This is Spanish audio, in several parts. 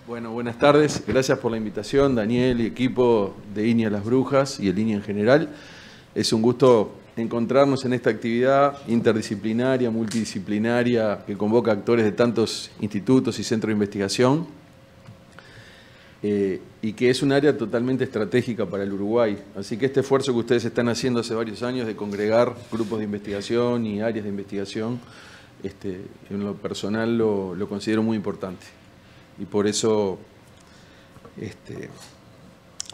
Bueno, buenas tardes. Gracias por la invitación, Daniel y equipo de INIA Las Brujas y el INIA en general. Es un gusto encontrarnos en esta actividad interdisciplinaria, multidisciplinaria, que convoca actores de tantos institutos y centros de investigación, y que es un área totalmente estratégica para el Uruguay. Así que este esfuerzo que ustedes están haciendo hace varios años de congregar grupos de investigación y áreas de investigación, en lo personal lo considero muy importante. Y por eso,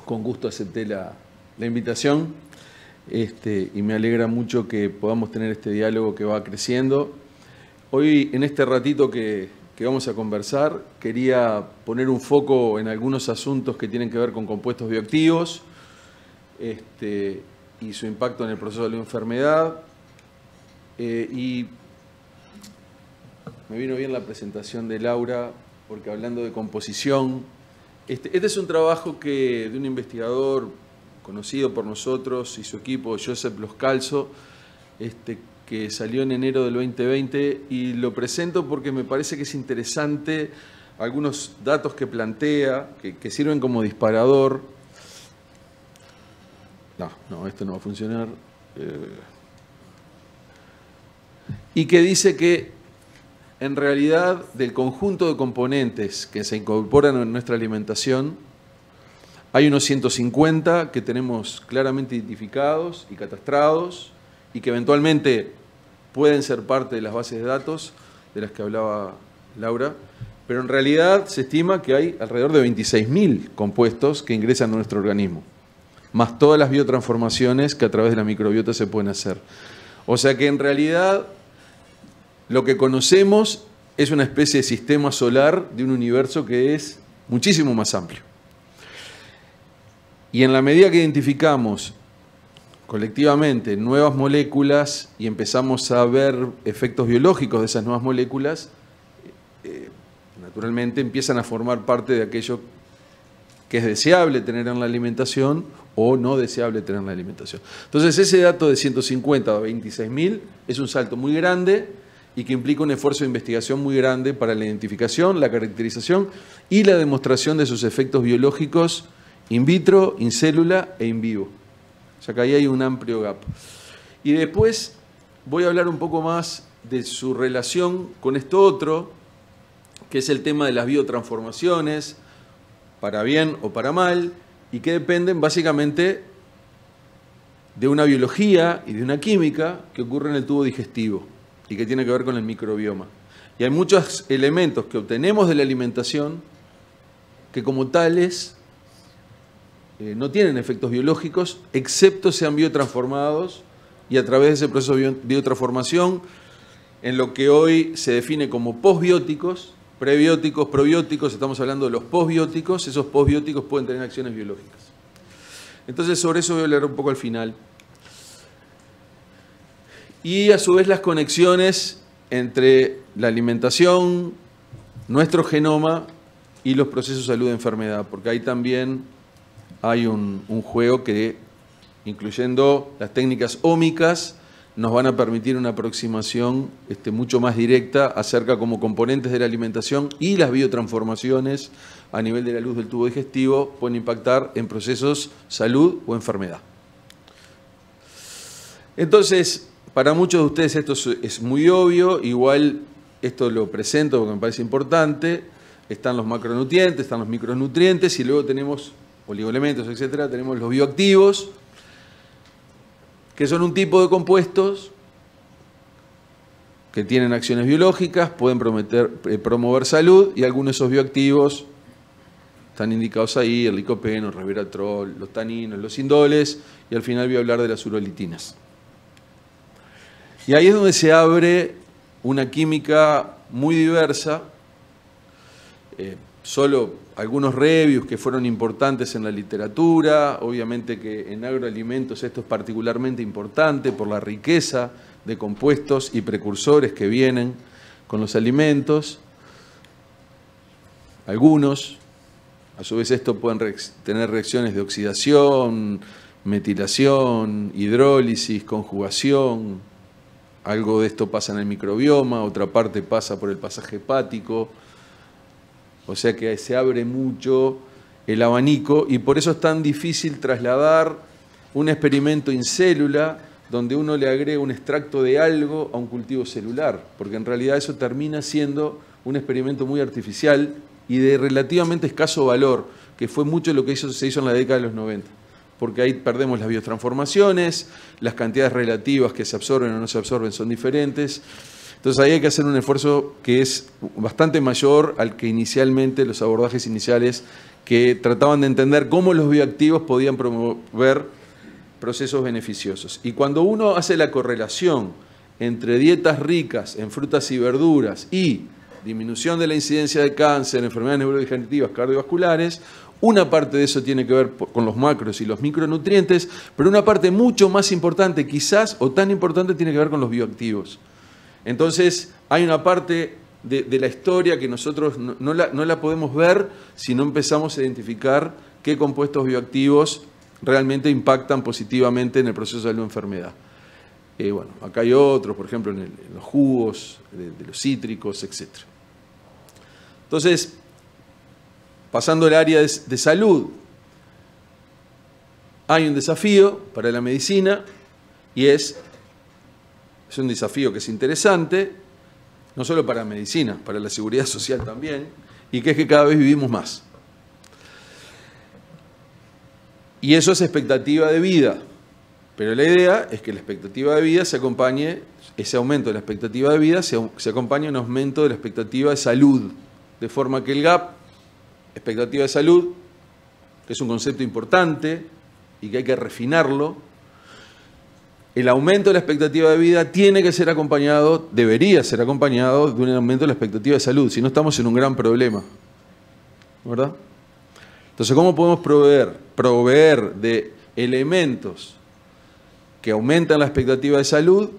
con gusto acepté la invitación, y me alegra mucho que podamos tener este diálogo que va creciendo. Hoy, en este ratito que vamos a conversar, quería poner un foco en algunos asuntos que tienen que ver con compuestos bioactivos, y su impacto en el proceso de la enfermedad. Y me vino bien la presentación de Laura, porque hablando de composición, este es un trabajo de un investigador conocido por nosotros y su equipo, Josep Loscalzo, que salió en enero del 2020, y lo presento porque me parece que es interesante algunos datos que plantea, que sirven como disparador. No, esto no va a funcionar. Y que dice que en realidad, del conjunto de componentes que se incorporan en nuestra alimentación, hay unos 150 que tenemos claramente identificados y catastrados y que eventualmente pueden ser parte de las bases de datos de las que hablaba Laura, pero en realidad se estima que hay alrededor de 26.000 compuestos que ingresan a nuestro organismo, más todas las biotransformaciones que a través de la microbiota se pueden hacer. O sea que en realidad lo que conocemos es una especie de sistema solar de un universo que es muchísimo más amplio. Y en la medida que identificamos colectivamente nuevas moléculas y empezamos a ver efectos biológicos de esas nuevas moléculas, naturalmente empiezan a formar parte de aquello que es deseable tener en la alimentación o no deseable tener en la alimentación. Entonces, ese dato de 150 a 26.000 es un salto muy grande y que implica un esfuerzo de investigación muy grande para la identificación, la caracterización y la demostración de sus efectos biológicos in vitro, in célula e in vivo. O sea que ahí hay un amplio gap. Y después voy a hablar un poco más de su relación con esto otro, que es el tema de las biotransformaciones, para bien o para mal, y que dependen básicamente de una biología y de una química que ocurre en el tubo digestivo y que tiene que ver con el microbioma. Y hay muchos elementos que obtenemos de la alimentación que como tales no tienen efectos biológicos, excepto sean biotransformados, y a través de ese proceso de biotransformación, en lo que hoy se define como posbióticos, prebióticos, probióticos, estamos hablando de los posbióticos, esos posbióticos pueden tener acciones biológicas. Entonces, sobre eso voy a hablar un poco al final. Y a su vez las conexiones entre la alimentación, nuestro genoma y los procesos de salud y enfermedad, porque ahí también hay un juego que, incluyendo las técnicas ómicas, nos van a permitir una aproximación mucho más directa acerca como componentes de la alimentación y las biotransformaciones a nivel de la luz del tubo digestivo pueden impactar en procesos salud o enfermedad. Entonces, para muchos de ustedes esto es muy obvio, igual esto lo presento porque me parece importante. Están los macronutrientes, están los micronutrientes y luego tenemos oligoelementos, etcétera. Tenemos los bioactivos, que son un tipo de compuestos que tienen acciones biológicas, pueden promover salud, y algunos de esos bioactivos están indicados ahí: el licopeno, el resveratrol, los taninos, los indoles, y al final voy a hablar de las urolitinas. Y ahí es donde se abre una química muy diversa. Solo algunos reviews que fueron importantes en la literatura. Obviamente que en agroalimentos esto es particularmente importante por la riqueza de compuestos y precursores que vienen con los alimentos. Algunos, a su vez, esto pueden tener reacciones de oxidación, metilación, hidrólisis, conjugación. Algo de esto pasa en el microbioma, otra parte pasa por el pasaje hepático. O sea que se abre mucho el abanico y por eso es tan difícil trasladar un experimento in célula donde uno le agrega un extracto de algo a un cultivo celular, porque en realidad eso termina siendo un experimento muy artificial y de relativamente escaso valor, que fue mucho lo que se hizo en la década de los 90, porque ahí perdemos las biotransformaciones, las cantidades relativas que se absorben o no se absorben son diferentes. Entonces ahí hay que hacer un esfuerzo que es bastante mayor al que inicialmente, los abordajes iniciales que trataban de entender cómo los bioactivos podían promover procesos beneficiosos. Y cuando uno hace la correlación entre dietas ricas en frutas y verduras y disminución de la incidencia de cáncer, enfermedades neurodegenerativas, cardiovasculares, una parte de eso tiene que ver con los macros y los micronutrientes, pero una parte mucho más importante quizás, o tan importante, tiene que ver con los bioactivos. Entonces, hay una parte de la historia que nosotros no la podemos ver si no empezamos a identificar qué compuestos bioactivos realmente impactan positivamente en el proceso de la enfermedad. Bueno, acá hay otros, por ejemplo, en los jugos, de los cítricos, etc. Entonces, pasando al área de salud, hay un desafío para la medicina y es un desafío que es interesante, no solo para la medicina, para la seguridad social también, y que es que cada vez vivimos más. Y eso es expectativa de vida, pero la idea es que la expectativa de vida se acompañe, ese aumento de la expectativa de vida se acompañe a un aumento de la expectativa de salud, de forma que el gap, expectativa de salud, que es un concepto importante y que hay que refinarlo, el aumento de la expectativa de vida tiene que ser acompañado, debería ser acompañado de un aumento de la expectativa de salud, si no estamos en un gran problema, ¿verdad? Entonces, ¿cómo podemos proveer de elementos que aumentan la expectativa de salud,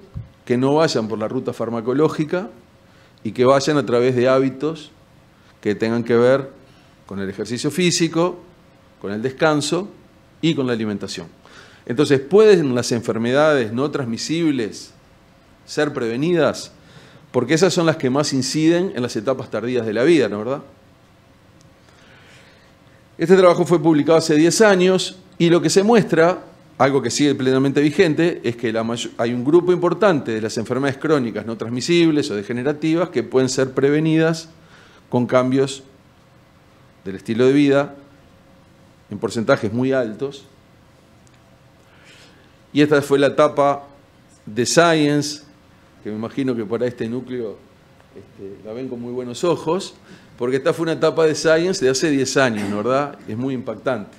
que no vayan por la ruta farmacológica y que vayan a través de hábitos que tengan que ver con el ejercicio físico, con el descanso y con la alimentación? Entonces, ¿pueden las enfermedades no transmisibles ser prevenidas? Porque esas son las que más inciden en las etapas tardías de la vida, ¿no es verdad? Este trabajo fue publicado hace 10 años y lo que se muestra, algo que sigue plenamente vigente, es que hay un grupo importante de las enfermedades crónicas no transmisibles o degenerativas que pueden ser prevenidas con cambios del estilo de vida en porcentajes muy altos. Y esta fue la etapa de Science, que me imagino que para este núcleo la ven con muy buenos ojos, porque esta fue una etapa de Science de hace 10 años, ¿no, verdad? Es muy impactante.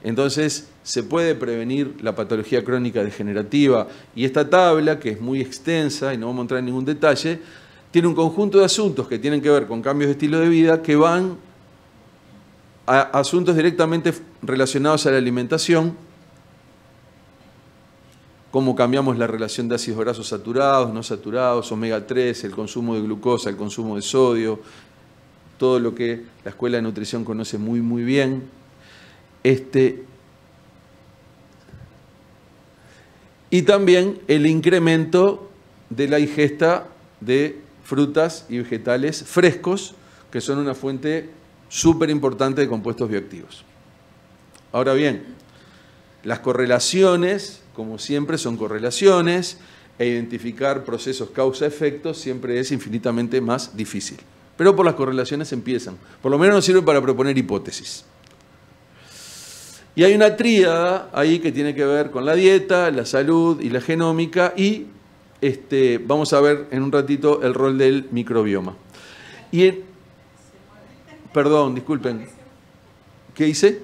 Entonces, se puede prevenir la patología crónica degenerativa. Y esta tabla, que es muy extensa y no vamos a entrar en ningún detalle, tiene un conjunto de asuntos que tienen que ver con cambios de estilo de vida que van a asuntos directamente relacionados a la alimentación, cómo cambiamos la relación de ácidos grasos saturados, no saturados, omega 3, el consumo de glucosa, el consumo de sodio, todo lo que la Escuela de Nutrición conoce muy, muy bien. Y también el incremento de la ingesta de frutas y vegetales frescos, que son una fuente súper importante de compuestos bioactivos. Ahora bien, las correlaciones, como siempre, son correlaciones, e identificar procesos causa-efecto siempre es infinitamente más difícil. Pero por las correlaciones empiezan. Por lo menos nos sirven para proponer hipótesis. Y hay una tríada ahí que tiene que ver con la dieta, la salud y la genómica, y vamos a ver en un ratito el rol del microbioma. Perdón, disculpen. ¿Qué hice?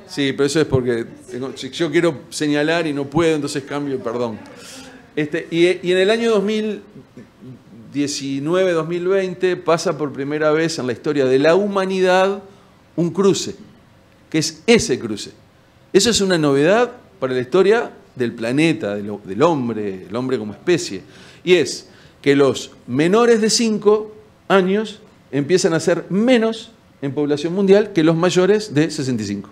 Sí, pero eso es porque yo quiero señalar y no puedo, entonces cambio, perdón. Y en el año 2019-2020 pasa por primera vez en la historia de la humanidad un cruce, que es ese cruce. Eso es una novedad para la historia del planeta, del hombre, el hombre como especie. Y es que los menores de 5 años empiezan a ser menos en población mundial que los mayores de 65.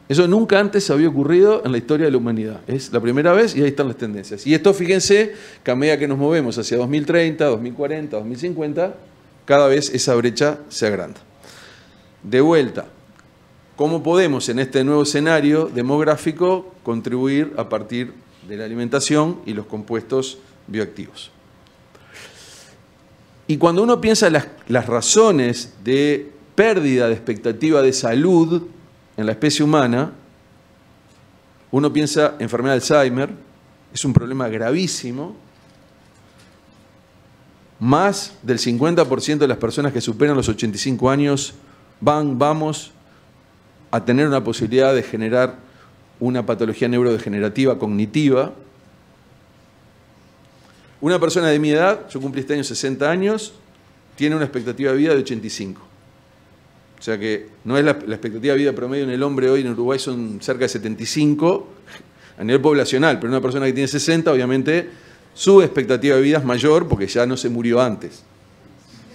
Eso nunca antes había ocurrido en la historia de la humanidad. Es la primera vez y ahí están las tendencias. Y esto, fíjense, que a medida que nos movemos hacia 2030, 2040, 2050, cada vez esa brecha se agranda. De vuelta, ¿cómo podemos en este nuevo escenario demográfico contribuir a partir de la alimentación y los compuestos bioactivos? Y cuando uno piensa las razones de pérdida de expectativa de salud en la especie humana, uno piensa enfermedad de Alzheimer, es un problema gravísimo. Más del 50% de las personas que superan los 85 años vamos a tener una posibilidad de generar una patología neurodegenerativa cognitiva. Una persona de mi edad, yo cumplí este año 60 años, tiene una expectativa de vida de 85. O sea que no es la expectativa de vida promedio en el hombre hoy en Uruguay son cerca de 75 a nivel poblacional, pero una persona que tiene 60, obviamente, su expectativa de vida es mayor porque ya no se murió antes.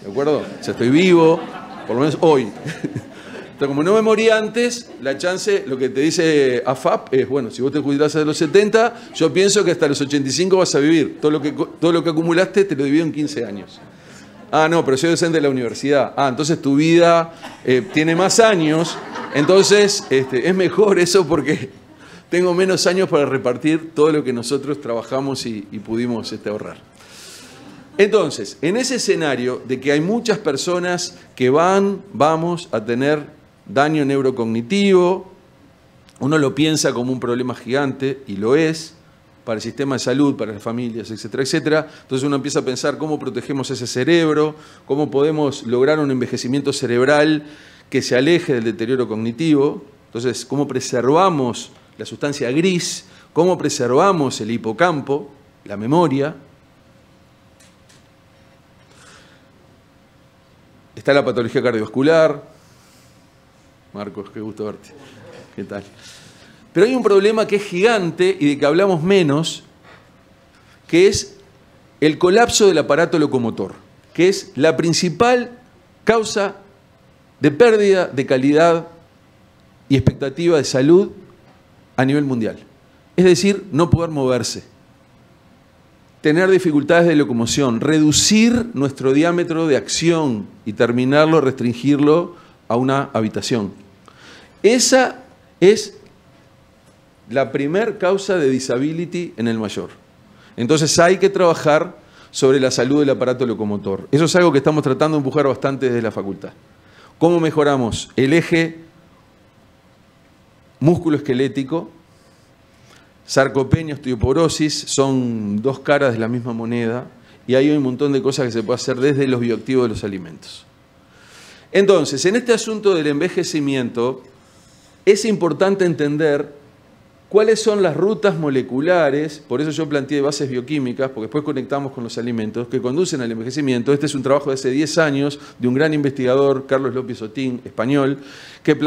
¿De acuerdo? O sea, estoy vivo, por lo menos hoy. Entonces, como no me morí antes, la chance, lo que te dice AFAP es, bueno, si vos te jubilás a los 70, yo pienso que hasta los 85 vas a vivir. Todo lo que acumulaste te lo divido en 15 años. Ah, no, pero soy docente de la universidad. Ah, entonces tu vida tiene más años. Entonces es mejor eso porque tengo menos años para repartir todo lo que nosotros trabajamos y pudimos ahorrar. Entonces, en ese escenario de que hay muchas personas que vamos a tener daño neurocognitivo, uno lo piensa como un problema gigante, y lo es, para el sistema de salud, para las familias, etcétera, etcétera. Entonces uno empieza a pensar cómo protegemos ese cerebro, cómo podemos lograr un envejecimiento cerebral que se aleje del deterioro cognitivo. Entonces, cómo preservamos la sustancia gris, cómo preservamos el hipocampo, la memoria. Está la patología cardiovascular. Marcos, qué gusto verte. ¿Qué tal? Pero hay un problema que es gigante y de que hablamos menos, que es el colapso del aparato locomotor, que es la principal causa de pérdida de calidad y expectativa de salud a nivel mundial. Es decir, no poder moverse, tener dificultades de locomoción, reducir nuestro diámetro de acción y terminarlo, restringirlo a una habitación. Esa es la primer causa de disability en el mayor. Entonces hay que trabajar sobre la salud del aparato locomotor. Eso es algo que estamos tratando de empujar bastante desde la facultad. ¿Cómo mejoramos el eje músculo-esquelético? Sarcopenia, osteoporosis son dos caras de la misma moneda y hay un montón de cosas que se puede hacer desde los bioactivos de los alimentos. Entonces, en este asunto del envejecimiento es importante entender cuáles son las rutas moleculares, por eso yo planteé bases bioquímicas, porque después conectamos con los alimentos, que conducen al envejecimiento. Este es un trabajo de hace 10 años de un gran investigador, Carlos López Otín, español, que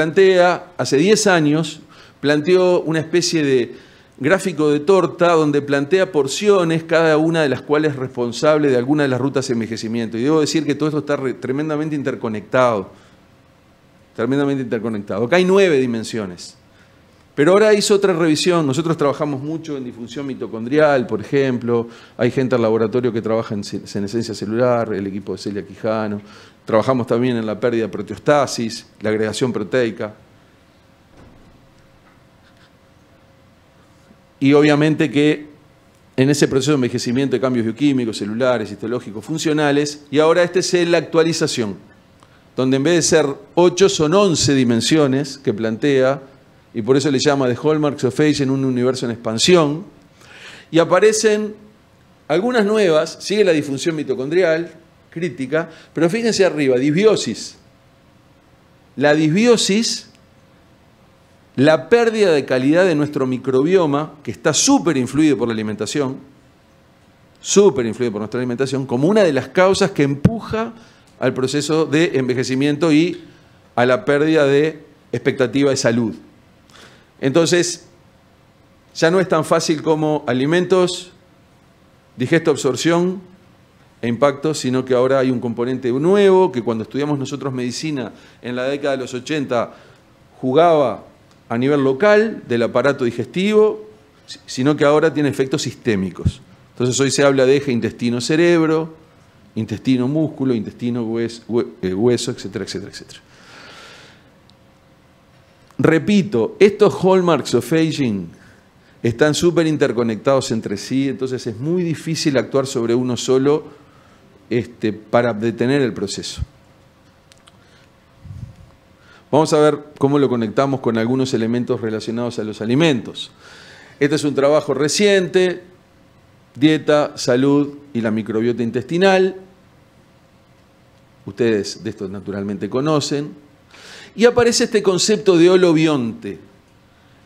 hace 10 años, planteó una especie de gráfico de torta donde plantea porciones, cada una de las cuales es responsable de alguna de las rutas de envejecimiento. Y debo decir que todo esto está tremendamente interconectado. Tremendamente interconectado. Acá hay 9 dimensiones. Pero ahora hizo otra revisión. Nosotros trabajamos mucho en disfunción mitocondrial, por ejemplo. Hay gente al laboratorio que trabaja en senescencia celular, el equipo de Celia Quijano. Trabajamos también en la pérdida de proteostasis, la agregación proteica. Y obviamente que en ese proceso de envejecimiento hay cambios bioquímicos, celulares, histológicos, funcionales. Y ahora esta es la actualización, donde en vez de ser 8 son 11 dimensiones que plantea, y por eso le llama The Hallmarks of Age en un universo en expansión, y aparecen algunas nuevas, sigue la disfunción mitocondrial, crítica, pero fíjense arriba, disbiosis. La disbiosis, la pérdida de calidad de nuestro microbioma, que está súper influido por la alimentación, como una de las causas que empuja al proceso de envejecimiento y a la pérdida de expectativa de salud. Entonces, ya no es tan fácil como alimentos, digesto, absorción e impacto, sino que ahora hay un componente nuevo que cuando estudiamos nosotros medicina en la década de los 80 jugaba a nivel local del aparato digestivo, sino que ahora tiene efectos sistémicos. Entonces hoy se habla de eje intestino-cerebro, intestino-músculo, intestino-hueso, etcétera, etcétera, etcétera. Repito, estos hallmarks of aging están súper interconectados entre sí, entonces es muy difícil actuar sobre uno solo para detener el proceso. Vamos a ver cómo lo conectamos con algunos elementos relacionados a los alimentos. Este es un trabajo reciente, dieta, salud y la microbiota intestinal. Ustedes de esto naturalmente conocen. Y aparece este concepto de holobionte.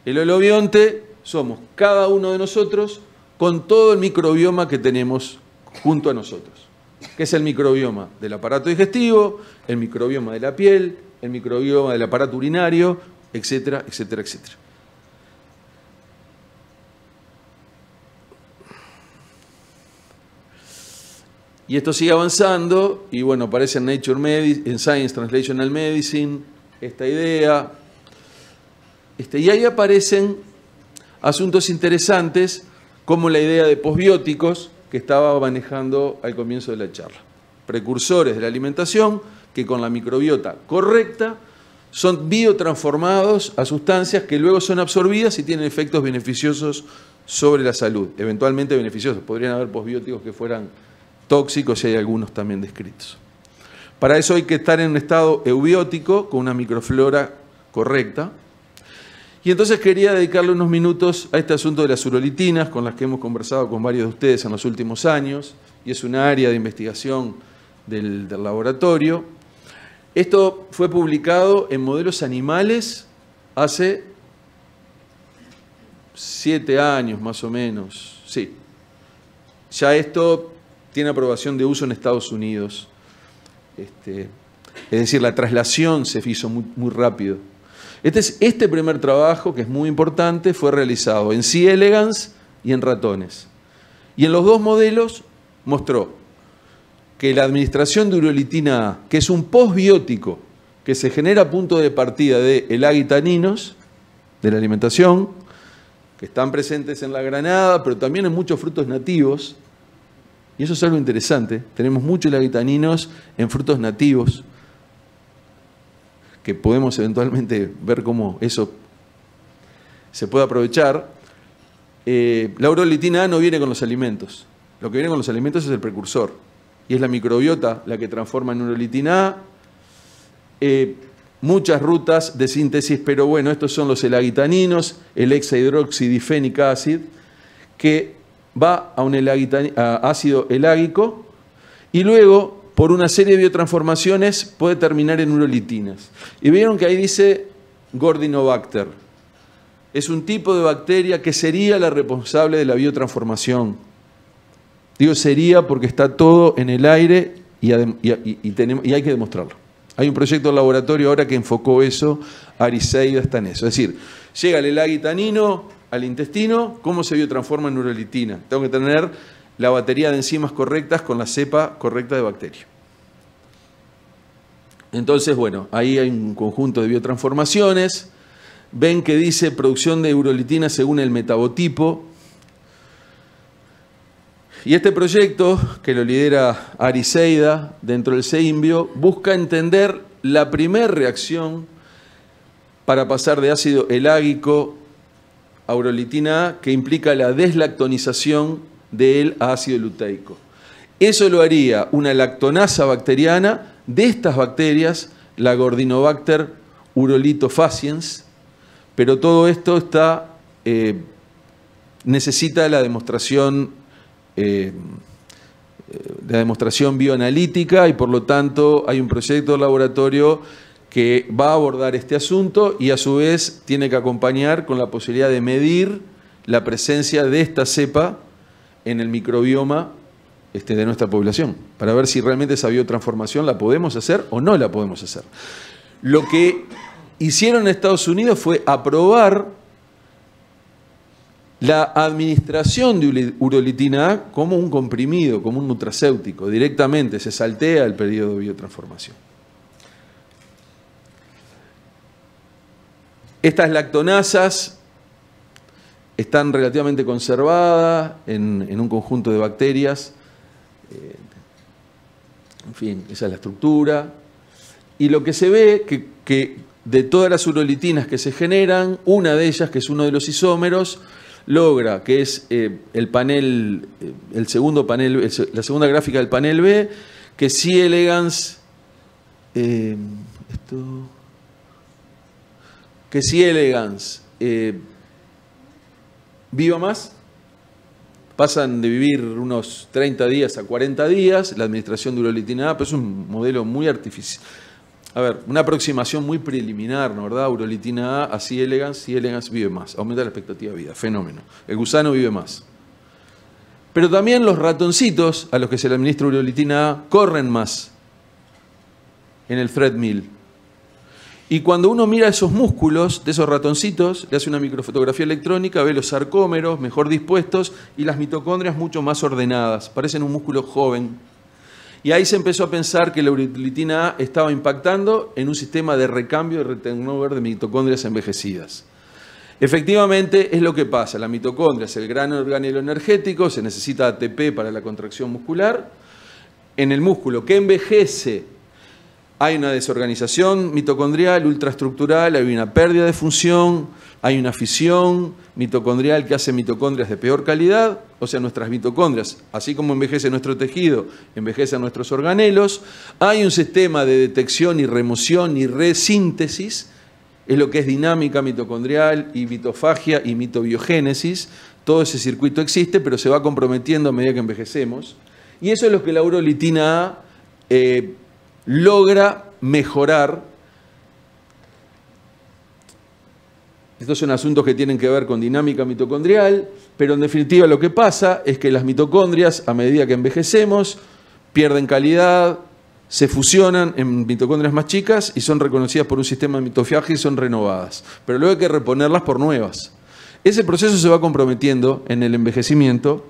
El holobionte somos cada uno de nosotros con todo el microbioma que tenemos junto a nosotros. Que es el microbioma del aparato digestivo, el microbioma de la piel, el microbioma del aparato urinario, etcétera, etcétera, etcétera. Y esto sigue avanzando, y bueno, aparece en en Science Translational Medicine, esta idea. Y ahí aparecen asuntos interesantes, como la idea de posbióticos, que estaba manejando al comienzo de la charla. Precursores de la alimentación, que con la microbiota correcta son biotransformados a sustancias que luego son absorbidas y tienen efectos beneficiosos sobre la salud, eventualmente beneficiosos. Podrían haber posbióticos que fueran tóxicos y hay algunos también descritos. Para eso hay que estar en un estado eubiótico con una microflora correcta. Y entonces quería dedicarle unos minutos a este asunto de las urolitinas, con las que hemos conversado con varios de ustedes en los últimos años, y es una área de investigación del laboratorio. Esto fue publicado en modelos animales hace 7 años más o menos. Sí. Ya esto tiene aprobación de uso en Estados Unidos. Es decir, la traslación se hizo muy rápido. Este primer trabajo, que es muy importante, fue realizado en C. elegans y en ratones. Y en los dos modelos mostró que la administración de urolitina A, que es un posbiótico que se genera a punto de partida de elagitaninos, de la alimentación, que están presentes en la granada, pero también en muchos frutos nativos, y eso es algo interesante, tenemos muchos elagitaninos en frutos nativos, que podemos eventualmente ver cómo eso se puede aprovechar. La urolitina A no viene con los alimentos. Lo que viene con los alimentos es el precursor. Y es la microbiota la que transforma en urolitina A. Muchas rutas de síntesis, pero bueno, estos son los elagitaninos, el hexahidroxidifenic acid, que va a un ácido elágico y luego, por una serie de biotransformaciones, puede terminar en urolitinas. Y vieron que ahí dice Gordinobacter. Es un tipo de bacteria que sería la responsable de la biotransformación. Digo sería porque está todo en el aire y hay que demostrarlo. Hay un proyecto de laboratorio ahora que enfocó eso, Ariseida está en eso. Es decir, llega el elagitanino al intestino, ¿cómo se biotransforma en urolitina? Tengo que tener la batería de enzimas correctas con la cepa correcta de bacteria. Entonces, bueno, ahí hay un conjunto de biotransformaciones. Ven que dice producción de urolitina según el metabotipo. Y este proyecto, que lo lidera Ariseida dentro del CEIMBio, busca entender la primera reacción para pasar de ácido elágico a urolitina A, que implica la deslactonización de él a ácido luteico. Eso lo haría una lactonasa bacteriana de estas bacterias, la Gordinobacter urolithofaciens, pero todo esto necesita la demostración bioanalítica y por lo tanto hay un proyecto de laboratorio que va a abordar este asunto y a su vez tiene que acompañar con la posibilidad de medir la presencia de esta cepa en el microbioma de nuestra población, para ver si realmente esa biotransformación la podemos hacer o no la podemos hacer. Lo que hicieron en Estados Unidos fue aprobar la administración de urolitina A como un comprimido, como un nutracéutico, directamente se saltea el periodo de biotransformación. Estas lactonasas están relativamente conservadas en un conjunto de bacterias. En fin, esa es la estructura. Y lo que se ve que de todas las urolitinas que se generan, una de ellas, que es uno de los isómeros, logra, que es el panel, el segundo panel, la segunda gráfica del panel B, que C. elegans, que C. elegans viva más. Pasan de vivir unos 30 días a 40 días, la administración de urolitina A, pero es un modelo muy artificial. A ver, una aproximación muy preliminar, ¿no? ¿Verdad? Urolitina A C. elegans vive más, aumenta la expectativa de vida, fenómeno. El gusano vive más. Pero también los ratoncitos a los que se le administra urolitina A corren más en el threadmill. Y cuando uno mira esos músculos de esos ratoncitos, le hace una microfotografía electrónica, ve los sarcómeros mejor dispuestos y las mitocondrias mucho más ordenadas, parecen un músculo joven. Y ahí se empezó a pensar que la urolitina A estaba impactando en un sistema de recambio de returnover de mitocondrias envejecidas. Efectivamente, es lo que pasa. La mitocondria es el gran organelo energético, se necesita ATP para la contracción muscular. En el músculo que envejece hay una desorganización mitocondrial ultraestructural, hay una pérdida de función, hay una fisión mitocondrial que hace mitocondrias de peor calidad, o sea, nuestras mitocondrias, así como envejece nuestro tejido, envejecen nuestros organelos. Hay un sistema de detección y remoción y resíntesis, es lo que es dinámica mitocondrial y mitofagia y mitobiogénesis. Todo ese circuito existe, pero se va comprometiendo a medida que envejecemos. Y eso es lo que la urolitina A logra mejorar. Estos son asuntos que tienen que ver con dinámica mitocondrial, pero en definitiva lo que pasa es que las mitocondrias, a medida que envejecemos, pierden calidad, se fusionan en mitocondrias más chicas y son reconocidas por un sistema de mitofagia y son renovadas. Pero luego hay que reponerlas por nuevas. Ese proceso se va comprometiendo en el envejecimiento.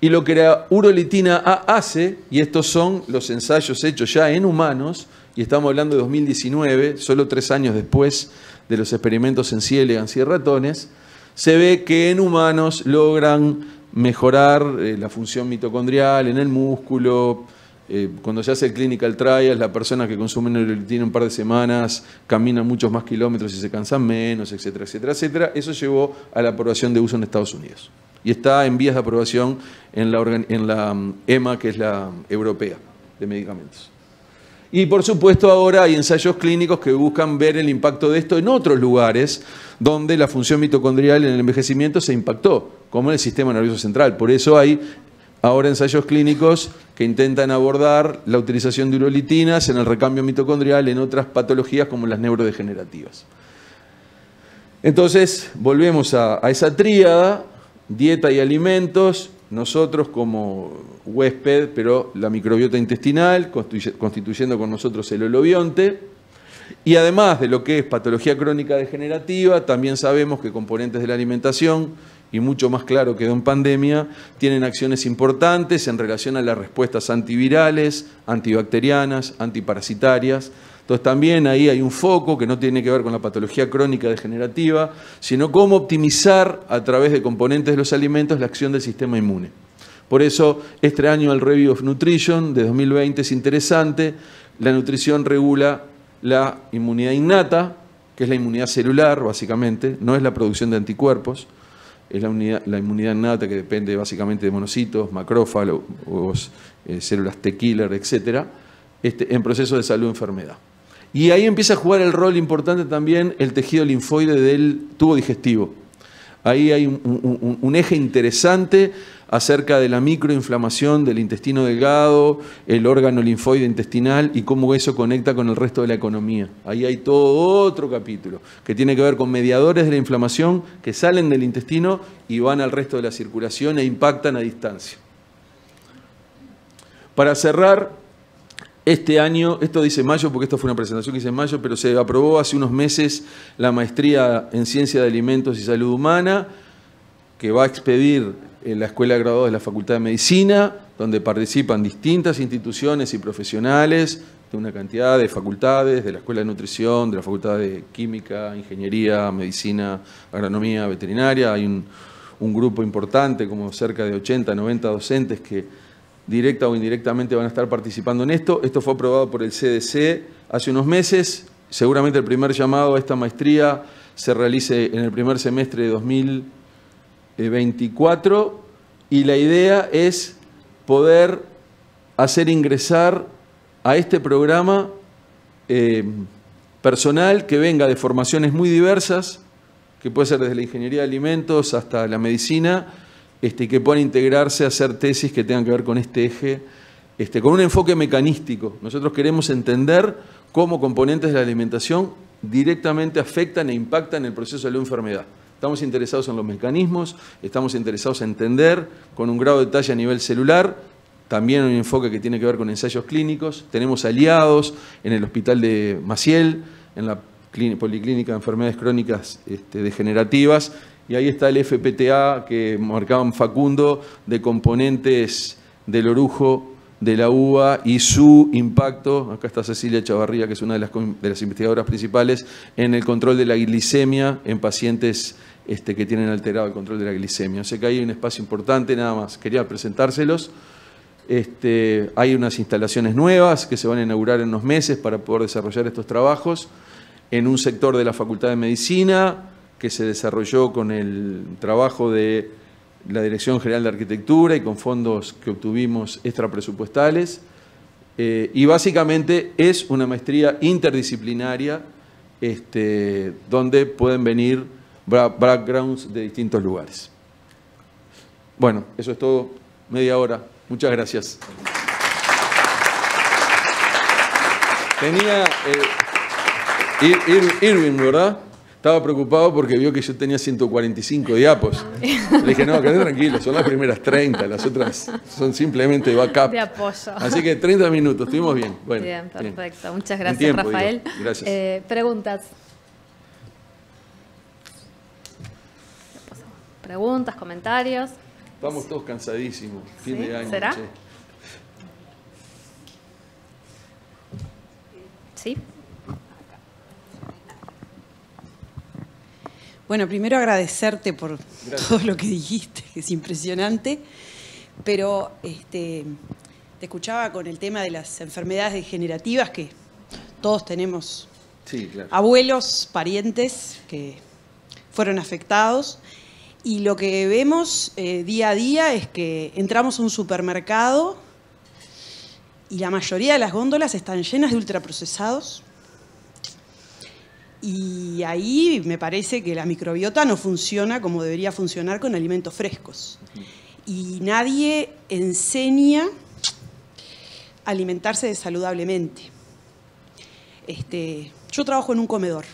Y lo que la urolitina A hace, y estos son los ensayos hechos ya en humanos, y estamos hablando de 2019, solo 3 años después de los experimentos en C. elegans y ratones, se ve que en humanos logran mejorar la función mitocondrial en el músculo. Cuando se hace el clinical trial, la persona que consume urolitina un par de semanas camina muchos más kilómetros y se cansan menos, etcétera, etcétera, etcétera. Eso llevó a la aprobación de uso en Estados Unidos. Y está en vías de aprobación en la EMA, que es la europea de medicamentos. Y por supuesto ahora hay ensayos clínicos que buscan ver el impacto de esto en otros lugares donde la función mitocondrial en el envejecimiento se impactó, como en el sistema nervioso central. Por eso hay ahora ensayos clínicos que intentan abordar la utilización de urolitinas en el recambio mitocondrial en otras patologías como las neurodegenerativas. Entonces, volvemos a esa tríada: dieta y alimentos, nosotros como huésped, pero la microbiota intestinal, constituyendo con nosotros el holobionte. Y además de lo que es patología crónica degenerativa, también sabemos que componentes de la alimentación, y mucho más claro quedó en pandemia, tienen acciones importantes en relación a las respuestas antivirales, antibacterianas, antiparasitarias. Entonces también ahí hay un foco que no tiene que ver con la patología crónica degenerativa, sino cómo optimizar a través de componentes de los alimentos la acción del sistema inmune. Por eso este año el Review of Nutrition de 2020 es interesante. La nutrición regula la inmunidad innata, que es la inmunidad celular básicamente, no es la producción de anticuerpos, es la inmunidad innata que depende básicamente de monocitos, macrófagos, células T-killer, etc., en proceso de salud-enfermedad. Y ahí empieza a jugar el rol importante también el tejido linfoide del tubo digestivo. Ahí hay un eje interesante acerca de la microinflamación del intestino delgado, el órgano linfoide intestinal y cómo eso conecta con el resto de la economía. Ahí hay todo otro capítulo que tiene que ver con mediadores de la inflamación que salen del intestino y van al resto de la circulación e impactan a distancia. Para cerrar, este año, esto dice mayo porque esto fue una presentación que hice en mayo, pero se aprobó hace unos meses la maestría en Ciencia de Alimentos y Salud Humana, que va a expedir en la Escuela de Graduados de la Facultad de Medicina, donde participan distintas instituciones y profesionales, de una cantidad de facultades, de la Escuela de Nutrición, de la Facultad de Química, Ingeniería, Medicina, Agronomía, Veterinaria. Hay un grupo importante, como cerca de 80, 90 docentes que directa o indirectamente van a estar participando en esto. Esto fue aprobado por el CDC hace unos meses. Seguramente el primer llamado a esta maestría se realice en el primer semestre de 2024 y la idea es poder hacer ingresar a este programa personal que venga de formaciones muy diversas, que puede ser desde la ingeniería de alimentos hasta la medicina, que puedan integrarse a hacer tesis que tengan que ver con este eje, con un enfoque mecanístico. Nosotros queremos entender cómo componentes de la alimentación directamente afectan e impactan el proceso de la enfermedad. Estamos interesados en los mecanismos, estamos interesados en entender con un grado de detalle a nivel celular, también un enfoque que tiene que ver con ensayos clínicos. Tenemos aliados en el Hospital de Maciel, en la Policlínica de Enfermedades Crónicas Degenerativas, y ahí está el FPTA que marcaban Facundo, de componentes del orujo de la uva y su impacto. Acá está Cecilia Chavarría, que es una de las investigadoras principales en el control de la glicemia en pacientes que tienen alterado el control de la glicemia. O sea que hay un espacio importante, nada más. Quería presentárselos. Hay unas instalaciones nuevas que se van a inaugurar en unos meses para poder desarrollar estos trabajos en un sector de la Facultad de Medicina que se desarrolló con el trabajo de la Dirección General de Arquitectura y con fondos que obtuvimos extrapresupuestales. Y básicamente es una maestría interdisciplinaria donde pueden venir backgrounds de distintos lugares. Bueno, eso es todo. Media hora. Muchas gracias. Tenía Irving, ¿verdad? Estaba preocupado porque vio que yo tenía 145 diapos. Le dije, no, quédate tranquilo, son las primeras 30, las otras son simplemente backup. De apoyo. Así que 30 minutos, estuvimos bien. Bueno, bien, perfecto. Bien. Muchas gracias, tiempo, Rafael. Digo. Gracias. Preguntas. Preguntas, comentarios. Estamos todos cansadísimos, fin de año. ¿Será? Che. Sí. Bueno, primero agradecerte por todo lo que dijiste, que es impresionante, pero te escuchaba con el tema de las enfermedades degenerativas, que todos tenemos abuelos, parientes que fueron afectados, y lo que vemos día a día es que entramos a un supermercado y la mayoría de las góndolas están llenas de ultraprocesados. Y ahí me parece que la microbiota no funciona como debería funcionar con alimentos frescos. Y nadie enseña a alimentarse saludablemente. Yo trabajo en un comedor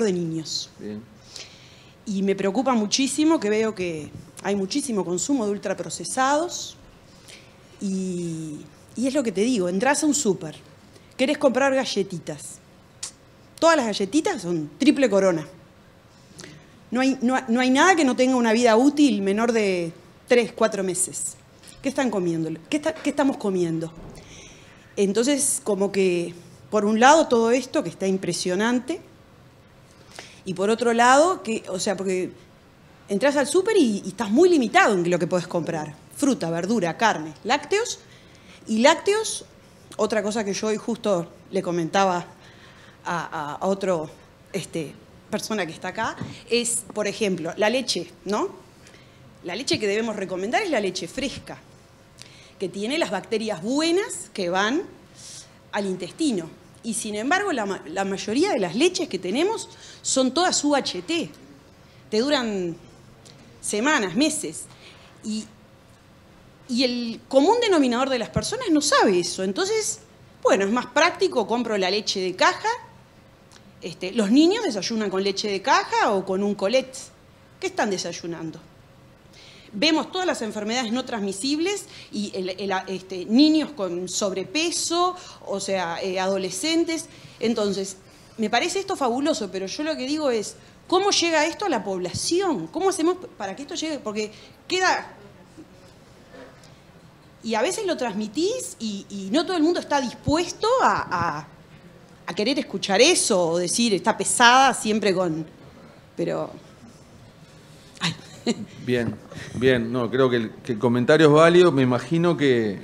de niños. Bien. Y me preocupa muchísimo que veo que hay muchísimo consumo de ultraprocesados. Y es lo que te digo, entras a un súper, querés comprar galletitas. Todas las galletitas son triple corona. No hay nada que no tenga una vida útil menor de 3, 4 meses. ¿Qué están comiendo? ¿Qué estamos comiendo? Entonces, como que, por un lado, todo esto que está impresionante, y por otro lado, porque entras al súper y estás muy limitado en lo que podés comprar. Fruta, verdura, carne, lácteos. Y lácteos, otra cosa que yo hoy justo le comentaba a otro persona que está acá, es, por ejemplo, la leche, ¿no? La leche que debemos recomendar es la leche fresca, que tiene las bacterias buenas que van al intestino. Y sin embargo, la mayoría de las leches que tenemos son todas UHT. Te duran semanas, meses. Y el común denominador de las personas no sabe eso. Entonces, bueno, es más práctico, compro la leche de caja. Los niños desayunan con leche de caja o con un Colette. ¿Qué están desayunando? Vemos todas las enfermedades no transmisibles y niños con sobrepeso, o sea, adolescentes. Entonces, me parece esto fabuloso, pero yo lo que digo es, ¿cómo llega esto a la población? ¿Cómo hacemos para que esto llegue? Porque y a veces lo transmitís y no todo el mundo está dispuesto a querer escuchar eso, o decir, está pesada siempre con... Pero... Ay. Bien, bien. No, creo que el comentario es válido. Me imagino que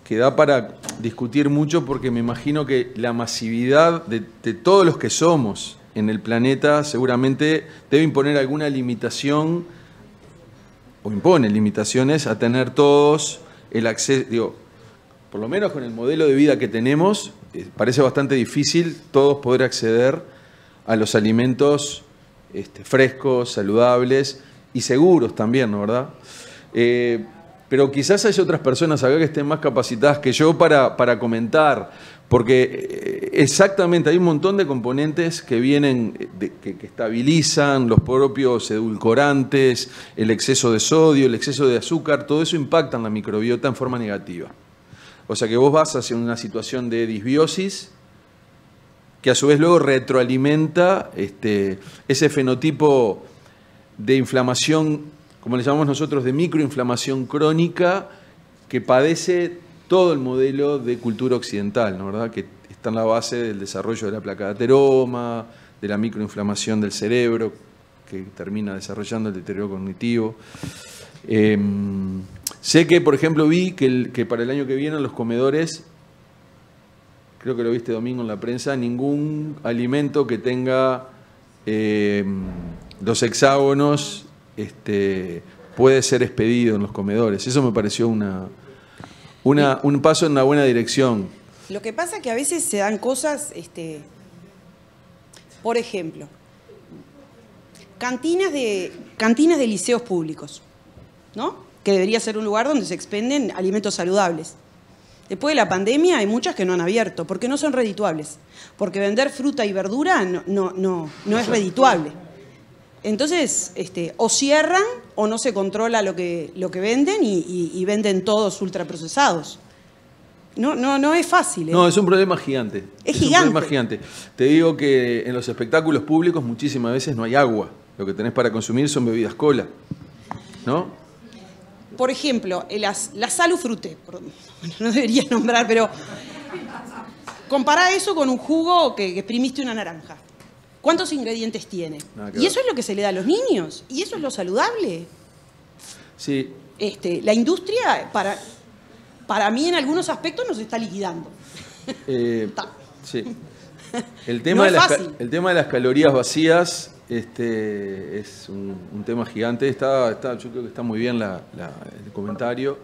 da para discutir mucho, porque me imagino que la masividad de todos los que somos en el planeta seguramente debe imponer alguna limitación, o impone limitaciones a tener todos el acceso. Digo, por lo menos con el modelo de vida que tenemos, parece bastante difícil todos poder acceder a los alimentos frescos, saludables y seguros también, ¿no, verdad? Pero quizás hay otras personas acá que estén más capacitadas que yo para comentar, porque exactamente hay un montón de componentes que vienen, que estabilizan, los propios edulcorantes, el exceso de sodio, el exceso de azúcar, todo eso impacta en la microbiota en forma negativa. O sea que vos vas hacia una situación de disbiosis que a su vez luego retroalimenta ese fenotipo de inflamación, como le llamamos nosotros, de microinflamación crónica, que padece todo el modelo de cultura occidental, ¿no, verdad? Que está en la base del desarrollo de la placa de ateroma, de la microinflamación del cerebro, que termina desarrollando el deterioro cognitivo. Sé que, por ejemplo, vi que para el año que viene en los comedores, creo que lo viste domingo en la prensa, ningún alimento que tenga los hexágonos puede ser expedido en los comedores. Eso me pareció un paso en una buena dirección. Lo que pasa es que a veces se dan cosas, por ejemplo, cantinas de liceos públicos, ¿no? Que debería ser un lugar donde se expenden alimentos saludables. Después de la pandemia hay muchas que no han abierto, porque no son redituables. Porque vender fruta y verdura no es redituable. Entonces, o cierran o no se controla lo que venden y venden todos ultraprocesados. No es fácil. No, es un problema gigante. Es gigante. Un problema gigante. Te digo que en los espectáculos públicos muchísimas veces no hay agua. Lo que tenés para consumir son bebidas cola, ¿no? Por ejemplo, la Salud Fruté, no debería nombrar, pero compará eso con un jugo que exprimiste una naranja. ¿Cuántos ingredientes tiene? Y eso es lo que se le da a los niños, y eso es lo saludable. Sí. La industria, para mí, en algunos aspectos nos está liquidando. Sí. El tema de las calorías vacías es un tema gigante. Yo creo que está muy bien el comentario.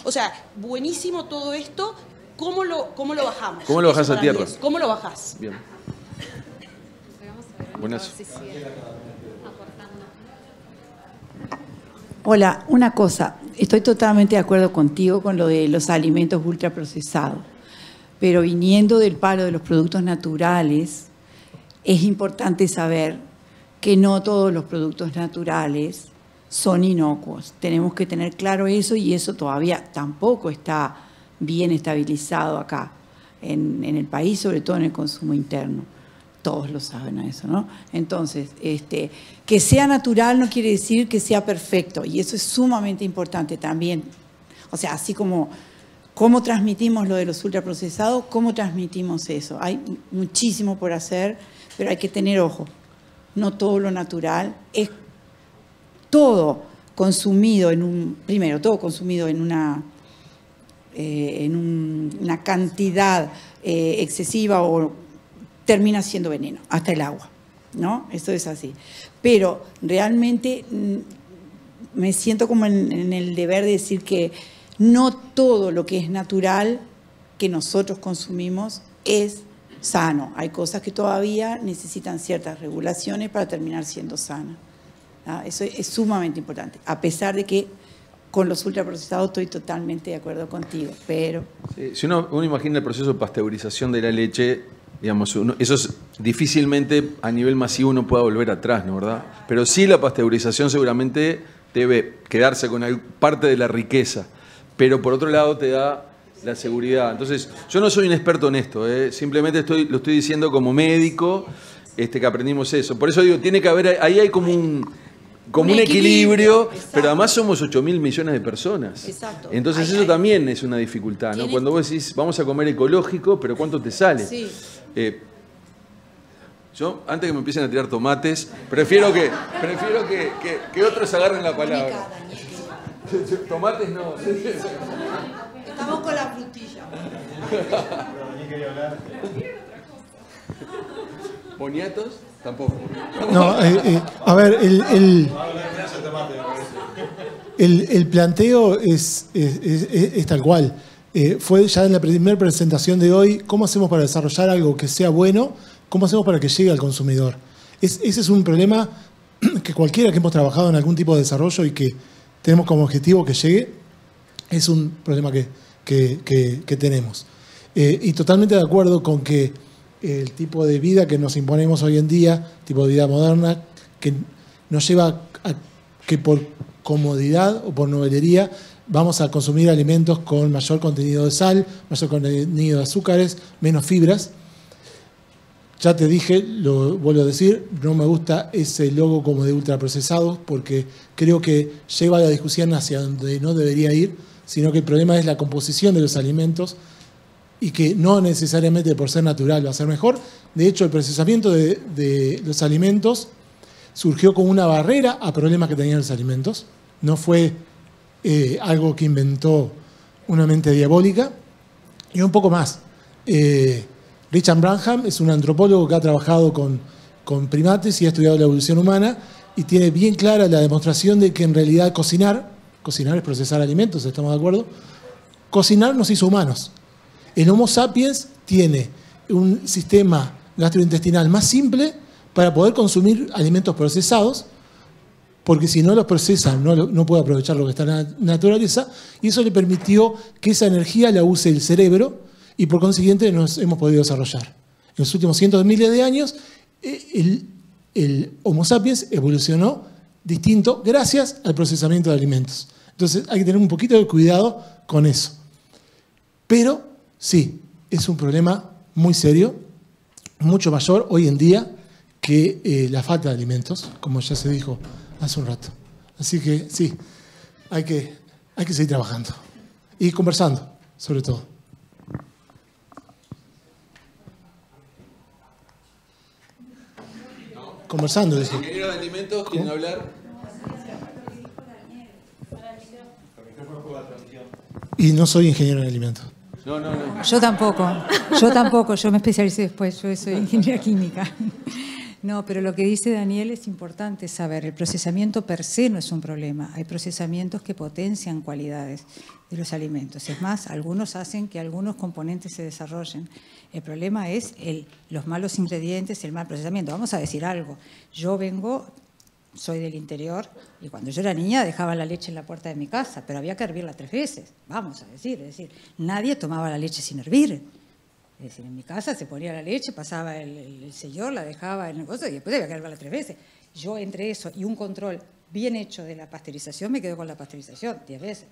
O sea, buenísimo todo esto. ¿Cómo lo bajamos? ¿Cómo lo bajás a tierra? ¿Cómo lo bajás? Bien. Buenas. Hola, una cosa. Estoy totalmente de acuerdo contigo con lo de los alimentos ultraprocesados. Pero viniendo del palo de los productos naturales, es importante saber que no todos los productos naturales son inocuos. Tenemos que tener claro eso, y eso todavía tampoco está bien estabilizado acá en el país, sobre todo en el consumo interno. Todos lo saben a eso, ¿no? Entonces, que sea natural no quiere decir que sea perfecto, y eso es sumamente importante también. O sea, así como cómo transmitimos lo de los ultraprocesados, cómo transmitimos eso. Hay muchísimo por hacer, pero hay que tener ojo. No todo lo natural es todo consumido todo consumido en una cantidad excesiva, o termina siendo veneno, hasta el agua, ¿no? Esto es así. Pero realmente me siento como en el deber de decir que no todo lo que es natural que nosotros consumimos es sano. Hay cosas que todavía necesitan ciertas regulaciones para terminar siendo sanas. Eso es sumamente importante, a pesar de que con los ultraprocesados estoy totalmente de acuerdo contigo, pero... Sí, si uno imagina el proceso de pasteurización de la leche, digamos, eso difícilmente a nivel masivo uno pueda volver atrás, ¿no, verdad? Pero sí, la pasteurización seguramente debe quedarse con parte de la riqueza, pero por otro lado te da la seguridad. Entonces, yo no soy un experto en esto, simplemente lo estoy diciendo como médico, que aprendimos eso. Por eso digo, tiene que haber, ahí hay como como un equilibrio, Exacto. pero además somos 8.000 millones de personas. Exacto. Entonces Ahí- eso ahí- también es una dificultad, ¿no? Tiene- Cuando vos decís, vamos a comer ecológico, pero ¿cuánto te sale? Sí. Yo, antes que me empiecen a tirar tomates, prefiero que otros agarren la palabra. Tomates no. Estamos con la frutilla. ¿Boniatos? Tampoco. No, a ver, el planteo es tal cual. Fue ya en la primera presentación de hoy, ¿cómo hacemos para desarrollar algo que sea bueno? ¿Cómo hacemos para que llegue al consumidor? Ese es un problema que cualquiera que hemos trabajado en algún tipo de desarrollo y que tenemos como objetivo que llegue, es un problema que tenemos. Y totalmente de acuerdo con que el tipo de vida que nos imponemos hoy en día, tipo de vida moderna, que nos lleva a que por comodidad o por novelería vamos a consumir alimentos con mayor contenido de sal, mayor contenido de azúcares, menos fibras. Ya te dije, lo vuelvo a decir, no me gusta ese logo como de ultraprocesados porque creo que lleva la discusión hacia donde no debería ir, sino que el problema es la composición de los alimentos y que no necesariamente por ser natural va a ser mejor. De hecho, el procesamiento de los alimentos surgió como una barrera a problemas que tenían los alimentos. No fue algo que inventó una mente diabólica. Y un poco más. Richard Branham es un antropólogo que ha trabajado con primates y ha estudiado la evolución humana y tiene bien clara la demostración de que en realidad cocinar es procesar alimentos, ¿estamos de acuerdo? Cocinar nos hizo humanos. El Homo sapiens tiene un sistema gastrointestinal más simple para poder consumir alimentos procesados, porque si no los procesa no puede aprovechar lo que está en la naturaleza, y eso le permitió que esa energía la use el cerebro y por consiguiente nos hemos podido desarrollar. En los últimos cientos de miles de años, el Homo sapiens evolucionó distinto gracias al procesamiento de alimentos. Entonces hay que tener un poquito de cuidado con eso. Pero sí, es un problema muy serio, mucho mayor hoy en día que la falta de alimentos, como ya se dijo hace un rato. Así que sí, hay que seguir trabajando y conversando, sobre todo. Conversando, dije. Ingeniero de alimentos, ¿quieren hablar? Y no soy ingeniero en alimentos. No. Yo tampoco, yo me especialicé después, yo soy ingeniera química. No, pero lo que dice Daniel es importante saber, el procesamiento per se no es un problema, hay procesamientos que potencian cualidades de los alimentos. Es más, algunos hacen que algunos componentes se desarrollen. El problema es los malos ingredientes, el mal procesamiento. Vamos a decir algo, soy del interior y cuando yo era niña dejaba la leche en la puerta de mi casa, pero había que hervirla 3 veces, vamos a decir. Es decir, nadie tomaba la leche sin hervir. Es decir, en mi casa se ponía la leche, pasaba el señor, la dejaba en el coso y después había que hervirla 3 veces. Yo entre eso y un control bien hecho de la pasteurización me quedo con la pasteurización 10 veces.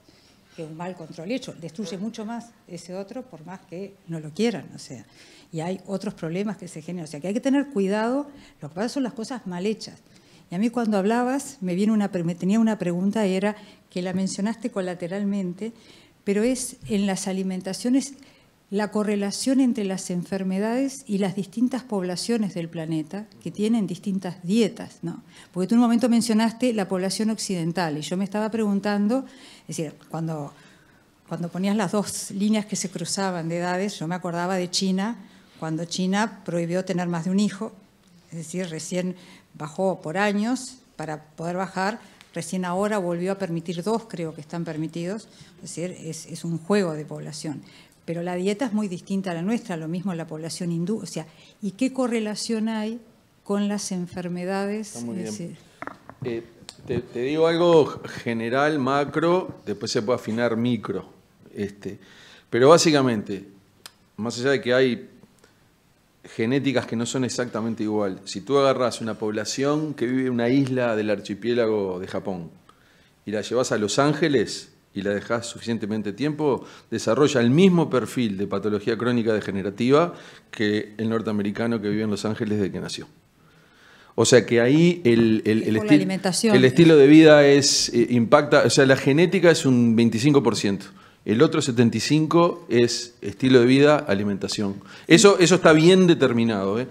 Que un mal control hecho destruye mucho más ese otro por más que no lo quieran, o sea. Y hay otros problemas que se generan, o sea que hay que tener cuidado. Lo que pasa son las cosas mal hechas. Y a mí cuando hablabas me tenía una pregunta, era que la mencionaste colateralmente, pero es en las alimentaciones la correlación entre las enfermedades y las distintas poblaciones del planeta que tienen distintas dietas, ¿no? Porque tú en un momento mencionaste la población occidental y yo me estaba preguntando, es decir, cuando ponías las 2 líneas que se cruzaban de edades, yo me acordaba de China, cuando China prohibió tener más de un hijo, es decir, recién bajó por años para poder bajar, recién ahora volvió a permitir 2, creo que están permitidos, es decir, es un juego de población. Pero la dieta es muy distinta a la nuestra, lo mismo la población hindú, o sea, ¿y qué correlación hay con las enfermedades? Está muy bien. Te digo algo general, macro, después se puede afinar micro. Pero básicamente, más allá de que hay genéticas que no son exactamente igual, si tú agarras una población que vive en una isla del archipiélago de Japón y la llevas a Los Ángeles y la dejas suficientemente tiempo, desarrolla el mismo perfil de patología crónica degenerativa que el norteamericano que vive en Los Ángeles desde que nació. O sea que ahí el alimentación. el estilo de vida impacta, o sea, la genética es un 25%. El otro 75% es estilo de vida, alimentación. Eso está bien determinado, ¿eh?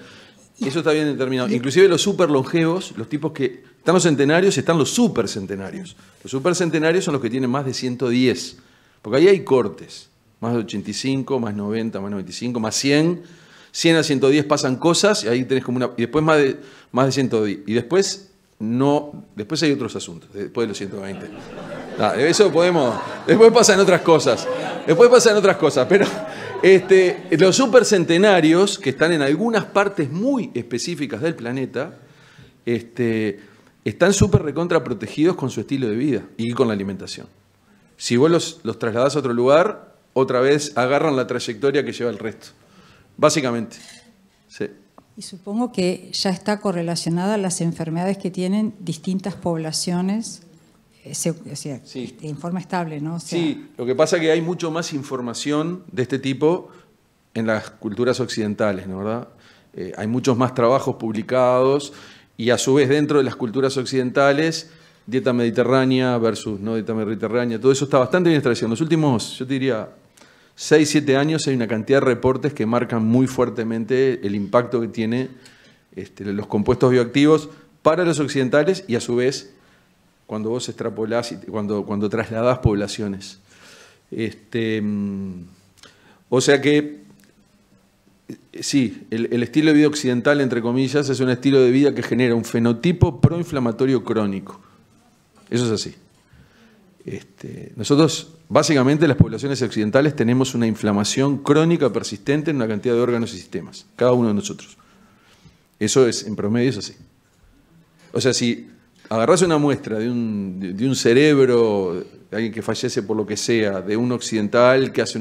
Eso está bien determinado. Inclusive los super longevos, los tipos que... Están los centenarios y están los supercentenarios. Los supercentenarios son los que tienen más de 110. Porque ahí hay cortes. Más de 85, más 90, más 95, más 100. 100 a 110 pasan cosas y ahí tenés como una... Y después más de 110. Y después no... Después hay otros asuntos, después de los 120. Eso podemos... Después pasan otras cosas. Pero los supercentenarios, que están en algunas partes muy específicas del planeta, están súper recontra protegidos con su estilo de vida y con la alimentación. Si vos los trasladás a otro lugar, otra vez agarran la trayectoria que lleva el resto. Básicamente. Sí. Y supongo que ya está correlacionada a las enfermedades que tienen distintas poblaciones, o sea, sí, en forma estable, ¿no? O sea, sí, lo que pasa es que hay mucho más información de este tipo en las culturas occidentales, ¿no? ¿Verdad? Hay muchos más trabajos publicados y a su vez dentro de las culturas occidentales, dieta mediterránea versus no dieta mediterránea, todo eso está bastante bien establecido. En los últimos, yo te diría, 6, 7 años hay una cantidad de reportes que marcan muy fuertemente el impacto que tiene los compuestos bioactivos para los occidentales y a su vez cuando vos extrapolás y cuando trasladás poblaciones. O sea que sí, el estilo de vida occidental, entre comillas, es un estilo de vida que genera un fenotipo proinflamatorio crónico. Eso es así. Nosotros, básicamente, las poblaciones occidentales tenemos una inflamación crónica persistente en una cantidad de órganos y sistemas, cada uno de nosotros. Eso es, en promedio, es así. O sea, si agarrás una muestra de un cerebro, de alguien que fallece por lo que sea, de un occidental que hace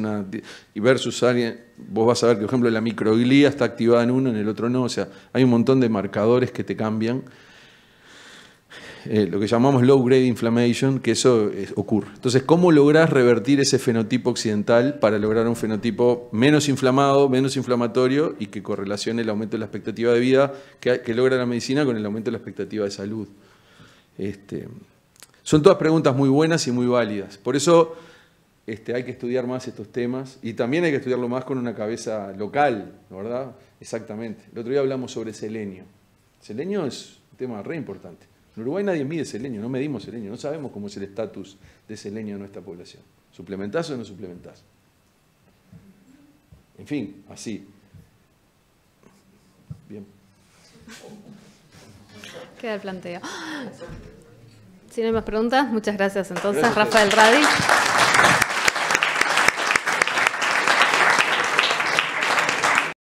y versus alguien, vos vas a ver que, por ejemplo, la microglía está activada en uno, en el otro no. O sea, hay un montón de marcadores que te cambian. Lo que llamamos low grade inflammation, que eso ocurre. Entonces, ¿cómo lográs revertir ese fenotipo occidental para lograr un fenotipo menos inflamado, menos inflamatorio y que correlacione el aumento de la expectativa de vida que logra la medicina con el aumento de la expectativa de salud? Son todas preguntas muy buenas y muy válidas. Por eso hay que estudiar más estos temas y también hay que estudiarlo más con una cabeza local, ¿verdad? Exactamente. El otro día hablamos sobre selenio. Selenio es un tema re importante. En Uruguay nadie mide selenio, no medimos selenio, no sabemos cómo es el estatus de selenio en nuestra población. ¿Suplementás o no suplementás? En fin, así. Bien. Queda el planteo. Si no hay más preguntas, muchas gracias entonces, Rafael Radi.